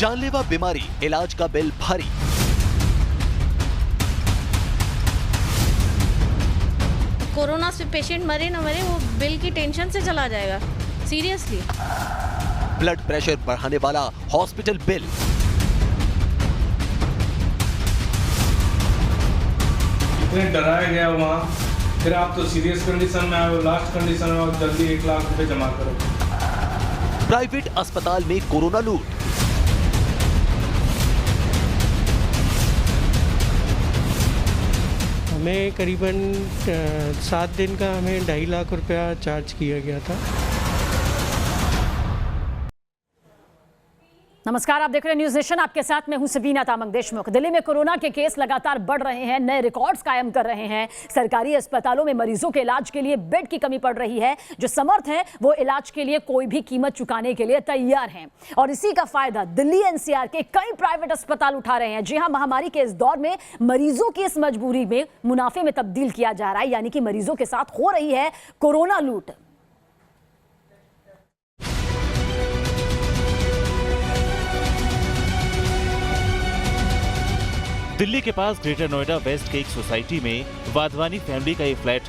जानलेवा बीमारी, इलाज का बिल भारी। कोरोना से पेशेंट मरे न मरे, वो बिल की टेंशन से चला जाएगा। सीरियसली। ब्लड प्रेशर बढ़ाने वाला हॉस्पिटल बिल। इतने डराया गया वहाँ, फिर आप तो सीरियस कंडीशन में आए हो, लास्ट कंडीशन में आओ, जल्दी 1 लाख रुपए जमा करो। प्राइवेट अस्पताल में कोरोना लूट। हमें करीबन 7 दिन का हमें 2.5 लाख रुपया चार्ज किया गया था। नमस्कार, आप देख रहे हैं न्यूज नेशन। आपके साथ मैं हूं सबीना तामंग देशमुख। दिल्ली में कोरोना के केस लगातार बढ़ रहे हैं, नए रिकॉर्ड्स कायम कर रहे हैं। सरकारी अस्पतालों में मरीजों के इलाज के लिए बेड की कमी पड़ रही है। जो समर्थ हैं वो इलाज के लिए कोई भी कीमत चुकाने के लिए तैयार हैं, और इसी का फायदा दिल्ली एनसीआर के कई प्राइवेट अस्पताल उठा रहे हैं। जी हां, महामारी के इस दौर में मरीजों की इस मजबूरी में मुनाफे में तब्दील किया जा रहा है, यानी कि मरीजों के साथ हो रही है कोरोना लूट। दिल्ली के पास ग्रेटर नोएडा वेस्ट के एक सोसाइटी में वाधवानी फैमिली का ये फ्लैट।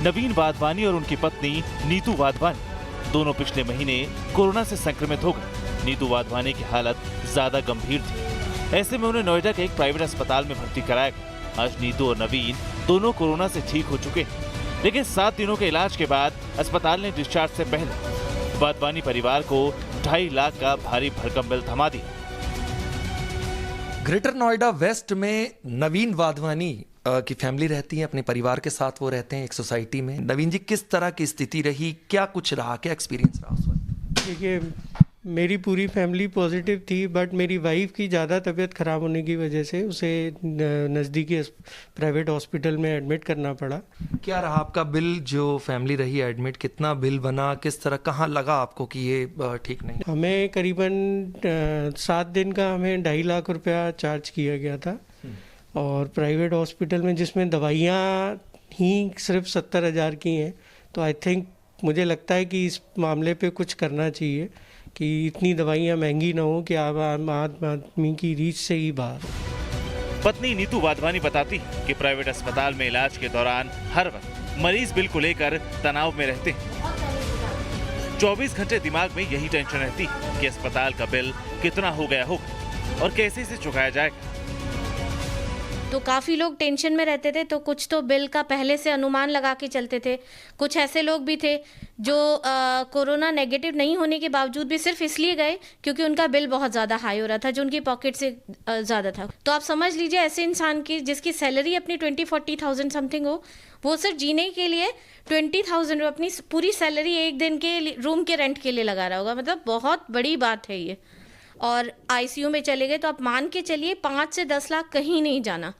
नवीन वाधवानी और उनकी पत्नी नीतू वाधवानी दोनों पिछले महीने कोरोना से संक्रमित हो गए। नीतू वाधवानी की हालत ज्यादा गंभीर थी, ऐसे में उन्हें नोएडा के एक प्राइवेट अस्पताल में भर्ती कराया गया। आज नीतू और नवीन दोनों कोरोना से ठीक हो चुके हैं, लेकिन 7 दिनों के इलाज के बाद अस्पताल ने डिस्चार्ज से पहले वाधवानी परिवार को 2.5 लाख का भारी भरकम बिल थमा दिया। ग्रेटर नोएडा वेस्ट में नवीन वाधवानी की फैमिली रहती है, अपने परिवार के साथ वो रहते हैं एक सोसाइटी में। नवीन जी, किस तरह की स्थिति रही, क्या कुछ रहा, क्या एक्सपीरियंस रहा उस वक्त? देखिए, मेरी पूरी फैमिली पॉजिटिव थी, बट मेरी वाइफ की ज़्यादा तबीयत ख़राब होने की वजह से उसे नज़दीकी प्राइवेट हॉस्पिटल में एडमिट करना पड़ा। क्या रहा आपका बिल? जो फैमिली रही एडमिट, कितना बिल बना, किस तरह, कहाँ लगा आपको कि ये ठीक नहीं? हमें करीबन 7 दिन का हमें 2.5 लाख रुपया चार्ज किया गया था, और प्राइवेट हॉस्पिटल में जिसमें दवाइयाँ ही सिर्फ 70,000 की हैं। तो आई थिंक मुझे लगता है कि इस मामले पे कुछ करना चाहिए कि इतनी दवाइयाँ महंगी ना हो कि आम आदमी की रीच से ही बाहर। पत्नी नीतू वाधवानी बताती कि प्राइवेट अस्पताल में इलाज के दौरान हर वक्त मरीज बिल को लेकर तनाव में रहते हैं। 24 घंटे दिमाग में यही टेंशन रहती कि अस्पताल का बिल कितना हो गया होगा और कैसे इसे चुकाया जाएगा। तो काफ़ी लोग टेंशन में रहते थे, तो कुछ तो बिल का पहले से अनुमान लगा के चलते थे। कुछ ऐसे लोग भी थे जो कोरोना नेगेटिव नहीं होने के बावजूद भी सिर्फ इसलिए गए क्योंकि उनका बिल बहुत ज़्यादा हाई हो रहा था, जो उनकी पॉकेट से ज़्यादा था। तो आप समझ लीजिए, ऐसे इंसान की जिसकी सैलरी अपनी 20-40,000 समथिंग हो, वो सिर्फ जीने के लिए 20,000 अपनी पूरी सैलरी एक दिन के रूम के रेंट के लिए लगा रहा होगा। मतलब बहुत बड़ी बात है ये। और आईसीयू में चले गए तो आप मान के चलिए 5 से 10 लाख कहीं नहीं जाना।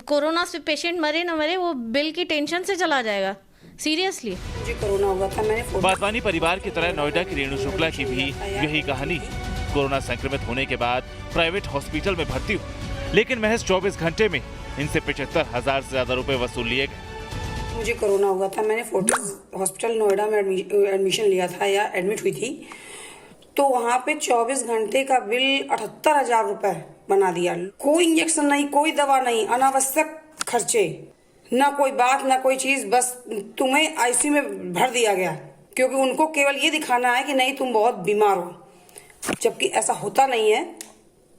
कोरोना से पेशेंट मरे न मरे, वो बिल की टेंशन से चला जाएगा। सीरियसली। मुझे कोरोना हुआ था, मैंने वाधवानी परिवार की तरह नोएडा की रेणु शुक्ला की भी यही कहानी। कोरोना संक्रमित होने के बाद प्राइवेट हॉस्पिटल में भर्ती हुई, लेकिन महज 24 घंटे में इनसे 75,000 से ज्यादा रुपए वसूल लिए गए। मुझे कोरोना हुआ था, मैंने फोर्टिस हॉस्पिटल नोएडा में एडमिशन लिया था या एडमिट हुई थी। तो वहाँ पे 24 घंटे का बिल 78,000 रुपए बना दिया। कोई इंजेक्शन नहीं, कोई दवा नहीं, अनावश्यक खर्चे, ना कोई बात ना कोई चीज, बस तुम्हें आईसीयू में भर दिया गया क्योंकि उनको केवल ये दिखाना है कि नहीं तुम बहुत बीमार हो, जबकि ऐसा होता नहीं है।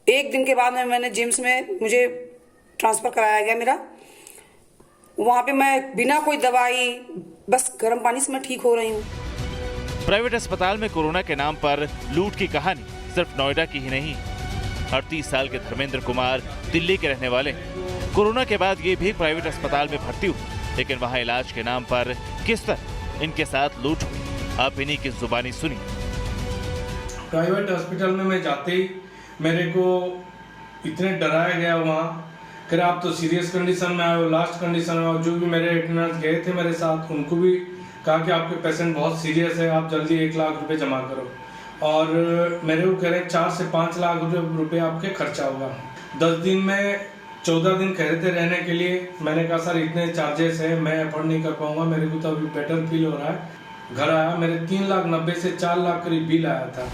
एक दिन के बाद में मैंने जिम्स में मुझे ट्रांसफर कराया गया मेरा। वहाँ पे मैं बिना कोई दवाई, बस गर्म पानी से मैं ठीक हो रही हूँ। प्राइवेट अस्पताल में कोरोना के नाम पर लूट की कहानी सिर्फ नोएडा की ही नहीं। 38 साल के धर्मेंद्र कुमार दिल्ली के रहने वाले। कोरोना के बाद ये भी प्राइवेट अस्पताल में भर्ती हुए, लेकिन वहां इलाज के नाम पर किस तरह इनके साथ लूट हुई, आप इन्हीं की जुबानी सुनी। प्राइवेट हॉस्पिटल में मैं जाते ही मेरे को इतने डराया गया वहाँ, फिर आप तो सीरियस कंडीशन में आए हो, लास्ट कंडीशन में आओ। जो भी मेरे अटेंडेंट गए थे मेरे साथ, उनको भी कहा कि आपके पेशेंट बहुत सीरियस है, आप जल्दी 1 लाख रुपए जमा करो। और मेरे को कह रहे 4 से 5 लाख रुपए आपके खर्चा होगा। 10 दिन में 14 दिन कह रहे थे रहने के लिए। मैंने कहा सर इतने चार्जेस हैं, मैं अफोर्ड नहीं कर पाऊंगा, मेरे को तो अभी बेटर फील हो रहा है। घर आया, मेरे 3,90,000 से 4 लाख करीब बिल आया था।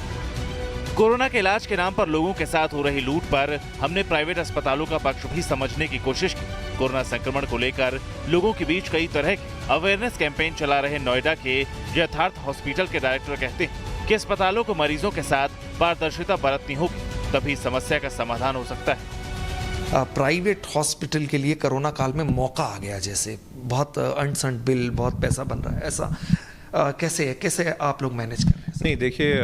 कोरोना के इलाज के नाम पर लोगों के साथ हो रही लूट पर हमने प्राइवेट अस्पतालों का पक्ष भी समझने की कोशिश की। कोरोना संक्रमण को लेकर लोगों के बीच कई तरह के अवेयरनेस कैंपेन चला रहे नोएडा के यथार्थ हॉस्पिटल के डायरेक्टर कहते हैं कि अस्पतालों को मरीजों के साथ पारदर्शिता बरतनी होगी, तभी समस्या का समाधान हो सकता है। प्राइवेट हॉस्पिटल के लिए कोरोना काल में मौका आ गया, जैसे बहुत अनसंट बिल, बहुत पैसा बन रहा है, ऐसा कैसे आप लोग मैनेज कर रहे हैं? नहीं, देखिए,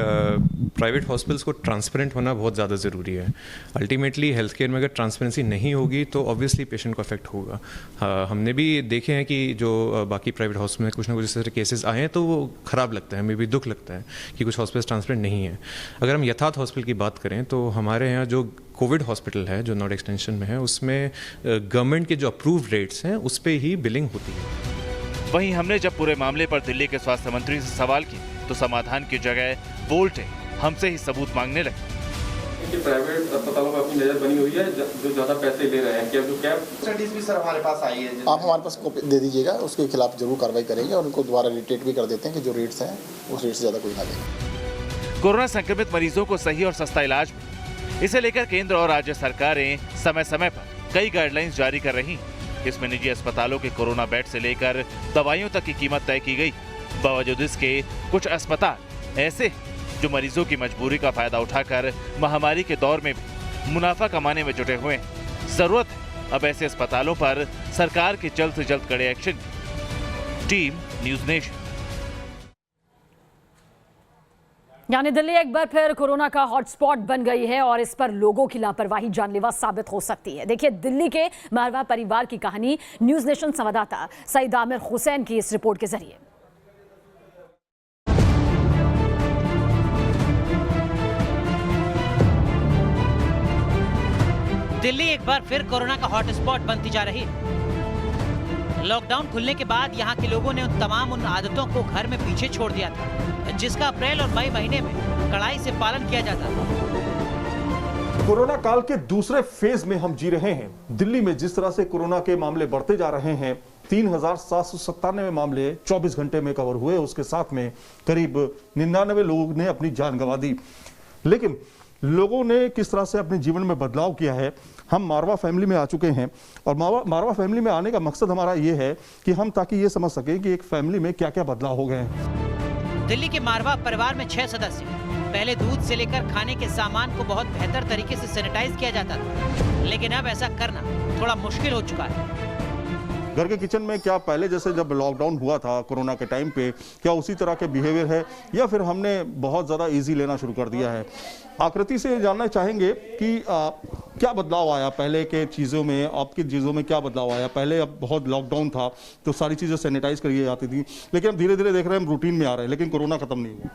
प्राइवेट हॉस्पिटल्स को ट्रांसपेरेंट होना बहुत ज़्यादा ज़रूरी है। अल्टीमेटली हेल्थ केयर में अगर ट्रांसपेरेंसी नहीं होगी तो ऑब्वियसली पेशेंट को अफेक्ट होगा। हमने भी देखे हैं कि जो बाकी प्राइवेट हॉस्पिटल में कुछ ना कुछ इस तरह केसेस आए हैं तो वो ख़राब लगता है, हमें भी दुख लगता है कि कुछ हॉस्पिटल ट्रांसपेरेंट नहीं है। अगर हम यथार्थ हॉस्पिटल की बात करें तो हमारे यहाँ जो कोविड हॉस्पिटल है जो नोएडा एक्सटेंशन में है, उसमें गवर्नमेंट के जो अप्रूव्ड रेट्स हैं उस पर ही बिलिंग होती है। वहीं हमने जब पूरे मामले पर दिल्ली के स्वास्थ्य मंत्री से सवाल किए तो समाधान की जगह वोल्टे हमसे ही सबूत मांगने लगे। कि प्राइवेट अस्पतालों पर अपनी नजर बनी हुई है जो ज्यादा पैसे ले रहे हैं, क्या जो कैब स्टडीज भी सर हमारे पास आई है, आप हमारे पास कॉपी दे दीजिएगा, उसके खिलाफ जरूर कार्रवाई करेंगे और उनको दोबारा रिटेट भी कर देते हैं कि जो रेट्स हैं उस रेट से ज़्यादा कोई ना दे। कोरोना संक्रमित मरीजों को सही और सस्ता इलाज मिले, इसे लेकर केंद्र और राज्य सरकारें समय समय पर कई गाइडलाइंस जारी कर रही हैं। इसमें निजी अस्पतालों के कोरोना बेड से लेकर दवाइयों तक की कीमत तय की गई। बावजूद इसके कुछ अस्पताल ऐसे जो मरीजों की मजबूरी का फायदा उठाकर महामारी के दौर में भी मुनाफा कमाने में जुटे हुए हैं। जरूरत है अब ऐसे अस्पतालों पर सरकार के जल्द से जल्द कड़े एक्शन की। Team news nation. यानी दिल्ली एक बार फिर कोरोना का हॉटस्पॉट बन गई है और इस पर लोगों की लापरवाही जानलेवा साबित हो सकती है। देखिए दिल्ली के मारवा परिवार की कहानी न्यूज़ नेशन संवाददाता सईद आमिर हुसैन की इस रिपोर्ट के जरिए। दिल्ली एक बार फिर कोरोना का हॉटस्पॉट बनती जा रही है। लॉकडाउन खुलने के बाद यहाँ के लोगों ने उन आदतों को घर में पीछे छोड़ दिया था जिसका अप्रैल और मई महीने में कड़ाई से पालन किया जाता था। कोरोना काल के दूसरे फेज में हम जी रहे हैं। दिल्ली में जिस तरह से कोरोना के मामले बढ़ते जा रहे हैं, 3,797 मामले 24 घंटे में कवर हुए, उसके साथ में करीब 99 लोगों ने अपनी जान गंवा दी। लेकिन लोगों ने किस तरह से अपने जीवन में बदलाव किया है, हम मारवा फैमिली में आ चुके हैं और मारवा फैमिली में आने का मकसद हमारा ये है कि हम ताकि ये समझ सकें कि एक फैमिली में क्या क्या बदलाव हो गए हैं। दिल्ली के मारवा परिवार में 6 सदस्य। पहले दूध से लेकर खाने के सामान को बहुत बेहतर तरीके से सैनिटाइज किया जाता था, लेकिन अब ऐसा करना थोड़ा मुश्किल हो चुका है। घर के किचन में क्या पहले जैसे जब लॉकडाउन हुआ था कोरोना के टाइम पे, क्या उसी तरह के बिहेवियर है या फिर हमने बहुत ज़्यादा इजी लेना शुरू कर दिया है? आकृति से जानना चाहेंगे कि क्या बदलाव आया पहले के चीज़ों में, आपकी चीज़ों में क्या बदलाव आया? पहले अब बहुत लॉकडाउन था तो सारी चीज़ें सैनिटाइज करी जाती थी, लेकिन अब धीरे धीरे देख रहे हैं हम रूटीन में आ रहे हैं, लेकिन कोरोना खत्म नहीं हुआ।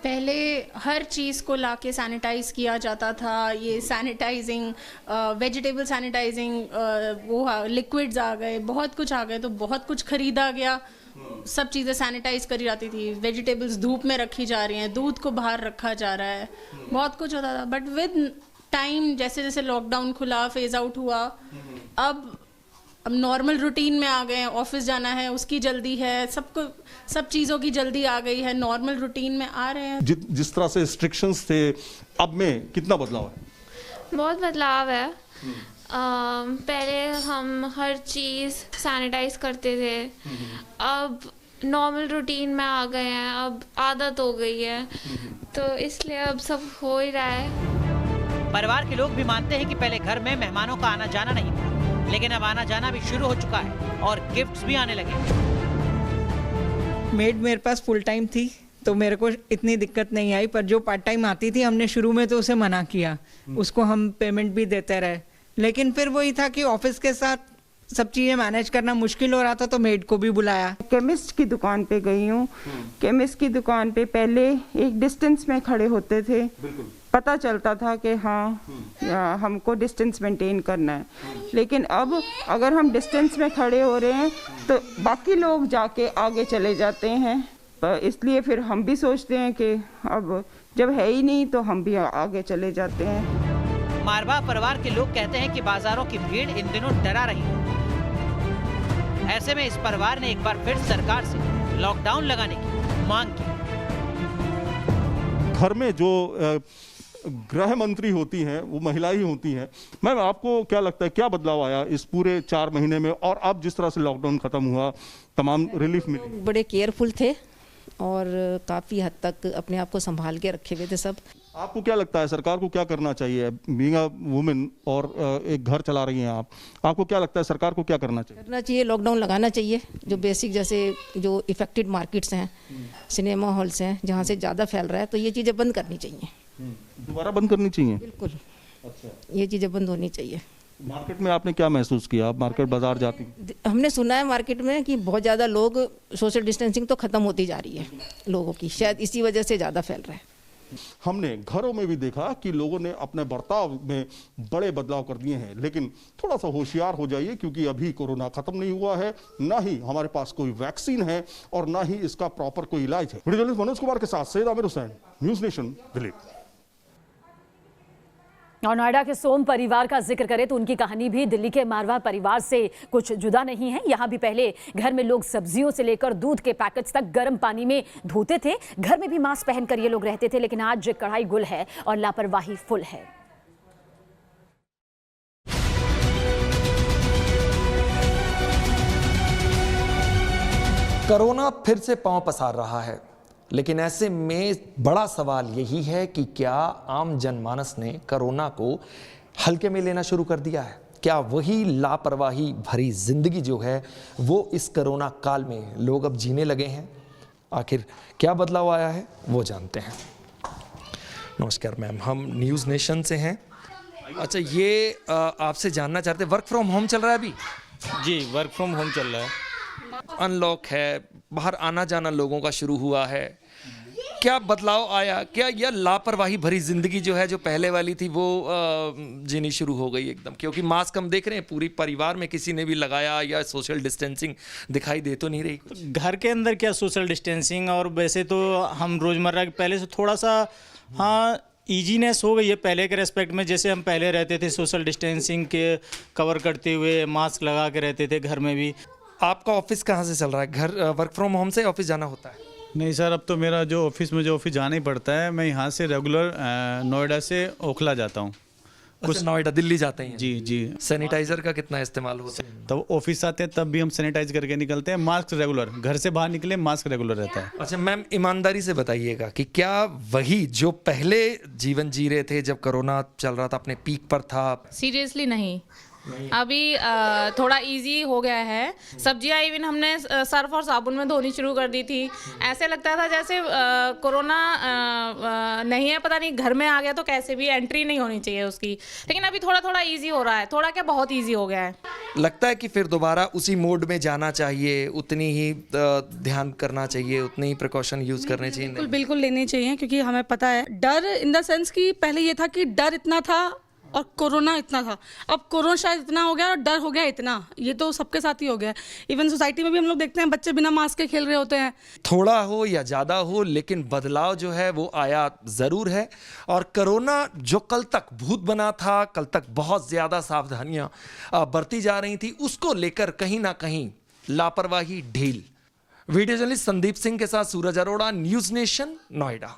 पहले हर चीज़ को लाके सैनिटाइज किया जाता था, ये सैनिटाइजिंग, वेजिटेबल सैनिटाइजिंग, वो लिक्विड्स आ गए, बहुत कुछ आ गए, तो बहुत कुछ खरीदा गया, सब चीज़ें सैनिटाइज करी जाती थी। वेजिटेबल्स धूप में रखी जा रही हैं, दूध को बाहर रखा जा रहा है, बहुत कुछ होता था। बट विद टाइम जैसे जैसे लॉकडाउन खुला, फेज आउट हुआ, अब नॉर्मल रूटीन में आ गए हैं। ऑफिस जाना है उसकी जल्दी है, सबको सब चीज़ों की जल्दी आ गई है, नॉर्मल रूटीन में आ रहे हैं। जिस तरह से रिस्ट्रिक्शंस थे, अब में कितना बदलाव है? बहुत बदलाव है। पहले हम हर चीज़ सैनिटाइज करते थे, अब नॉर्मल रूटीन में आ गए हैं, अब आदत हो गई है, तो इसलिए अब सब हो ही रहा है। परिवार के लोग भी मानते हैं कि पहले घर में मेहमानों का आना जाना नहीं था, लेकिन अब आना जाना भी शुरू हो चुका है और गिफ्ट्स भी आने लगे। मेड मेरे पास फुल टाइम थी तो मेरे को इतनी दिक्कत नहीं आई, पर जो पार्ट टाइम आती थी हमने शुरू में तो उसे मना किया, उसको हम पेमेंट भी देते रहे, लेकिन फिर वही था कि ऑफिस के साथ सब चीज़ें मैनेज करना मुश्किल हो रहा था तो मेड को भी बुलाया। केमिस्ट की दुकान पे गई हूँ। केमिस्ट की दुकान पे पहले एक डिस्टेंस में खड़े होते थे, पता चलता था कि हाँ हमको डिस्टेंस मेंटेन करना है, लेकिन अब अगर हम डिस्टेंस में खड़े हो रहे हैं तो बाकी लोग जाके आगे चले जाते हैं, इसलिए फिर हम भी सोचते हैं कि अब जब है ही नहीं तो हम भी आगे चले जाते हैं। मारवा परिवार के लोग कहते हैं कि बाजारों की भीड़ इन दिनों डरा रही है। ऐसे में इस परिवार ने एक बार फिर सरकार से लॉकडाउन लगाने की मांग की। घर में जो गृह मंत्री होती हैं वो महिला ही होती हैं। मैम, आपको क्या लगता है, क्या बदलाव आया इस पूरे 4 महीने में, और अब जिस तरह से लॉकडाउन खत्म हुआ, तमाम रिलीफ मिले? बड़े केयरफुल थे और काफ़ी हद तक अपने आप को संभाल के रखे हुए थे सब। आपको क्या लगता है सरकार को क्या करना चाहिए? बीइंग अ वुमेन और एक घर चला रही हैं आपको क्या लगता है सरकार को क्या करना चाहिए? लॉकडाउन लगाना चाहिए। जो बेसिक जैसे जो इफेक्टेड मार्केट्स हैं, सिनेमा हॉल्स हैं, जहाँ से ज़्यादा फैल रहा है, तो ये चीज़ें बंद करनी चाहिए। दोबारा बंद करनी चाहिए? बिल्कुल। अच्छा, ये चीज़ें बंद होनी चाहिए। मार्केट में आपने क्या महसूस किया? आप मार्केट बाजार जाती? हमने सुना है मार्केट में कि बहुत ज़्यादा लोग, सोशल डिस्टेंसिंग तो ख़त्म होती जा रही है लोगों की, शायद इसी वजह से ज़्यादा फैल रहा है। हमने घरों में भी देखा कि लोगों ने अपने बर्ताव में बड़े बदलाव कर दिए हैं, लेकिन थोड़ा सा होशियार हो जाइए, क्योंकि अभी कोरोना खत्म नहीं हुआ है, ना ही हमारे पास कोई वैक्सीन है और ना ही इसका प्रॉपर कोई इलाज है। वीडियो जर्नलिस्ट मनोज कुमार के साथ सैयद आमिर हुसैन, न्यूज़ नेशन, दिल्ली। और नोएडा के सोम परिवार का जिक्र करें तो उनकी कहानी भी दिल्ली के मारवाह परिवार से कुछ जुदा नहीं है। यहाँ भी पहले घर में लोग सब्जियों से लेकर दूध के पैकेट्स तक गर्म पानी में धोते थे, घर में भी मास्क पहनकर ये लोग रहते थे, लेकिन आज कढ़ाई गुल है और लापरवाही फुल है। कोरोना फिर से पांव पसार रहा है, लेकिन ऐसे में बड़ा सवाल यही है कि क्या आम जनमानस ने कोरोना को हल्के में लेना शुरू कर दिया है? क्या वही लापरवाही भरी जिंदगी जो है वो इस कोरोना काल में लोग अब जीने लगे हैं? आखिर क्या बदलाव आया है वो जानते हैं। नमस्कार मैम, हम न्यूज़ नेशन से हैं। अच्छा, ये आपसे जानना चाहते हैं, वर्क फ्रॉम होम चल रहा है अभी? जी, वर्क फ्रॉम होम चल रहा है। अनलॉक है, बाहर आना जाना लोगों का शुरू हुआ है, क्या बदलाव आया? क्या यह लापरवाही भरी जिंदगी जो है, जो पहले वाली थी, वो जीनी शुरू हो गई एकदम? क्योंकि मास्क हम देख रहे हैं पूरी परिवार में किसी ने भी लगाया, या सोशल डिस्टेंसिंग दिखाई दे तो नहीं रही कुछ। घर के अंदर क्या सोशल डिस्टेंसिंग, और वैसे तो हम रोज़मर्रा के पहले से थोड़ा सा ईजीनेस हो गई है पहले के रेस्पेक्ट में। जैसे हम पहले रहते थे सोशल डिस्टेंसिंग के कवर करते हुए, मास्क लगा के रहते थे घर में भी। आपका ऑफिस कहाँ से चल रहा है? घर वर्क फ्रॉम होम से ऑफिस जाना होता है? नहीं सर, अब तो मेरा जो ऑफिस जाना ही पड़ता है। मैं यहाँ से रेगुलर नोएडा से ओखला जाता हूँ। कुछ नोएडा दिल्ली जाते हैं? जी जी। सैनिटाइजर का कितना इस्तेमाल होता है? तब ऑफिस आते हैं तब भी हम सैनिटाइज करके निकलते हैं। मास्क रेगुलर, घर से बाहर निकले मास्क रेगुलर रहता है। अच्छा मैम, ईमानदारी से बताइएगा कि क्या वही जो पहले जीवन जी रहे थे जब कोरोना चल रहा था, अपने पीक पर था? सीरियसली नहीं, अभी थोड़ा इजी हो गया है। सब्जियां इवन हमने सर्फ और साबुन में धोनी शुरू कर दी थी। ऐसे लगता था जैसे कोरोना नहीं है, पता नहीं घर में आ गया तो कैसे भी एंट्री नहीं होनी चाहिए उसकी। लेकिन अभी थोड़ा थोड़ा इजी हो रहा है, थोड़ा क्या बहुत इजी हो गया है। लगता है कि फिर दोबारा उसी मोड में जाना चाहिए, उतनी ही ध्यान करना चाहिए, उतनी ही प्रिकॉशन यूज करने चाहिए? बिल्कुल बिल्कुल लेने चाहिए, क्योंकि हमें पता है डर इन द सेंस कि पहले ये था कि डर इतना था और कोरोना इतना था, अब कोरोना शायद इतना हो गया और डर हो गया इतना। ये तो सबके साथ ही हो गया है। इवन सोसाइटी में भी हम लोग देखते हैं बच्चे बिना मास्क के खेल रहे होते हैं। थोड़ा हो या ज़्यादा हो, लेकिन बदलाव जो है वो आया ज़रूर है। और कोरोना जो कल तक भूत बना था, कल तक बहुत ज़्यादा सावधानियाँ बरती जा रही थी, उसको लेकर कहीं ना कहीं लापरवाही ढील। वीडियो जर्नलिस्ट संदीप सिंह के साथ सूरज अरोड़ा, न्यूज़ नेशन, नोएडा।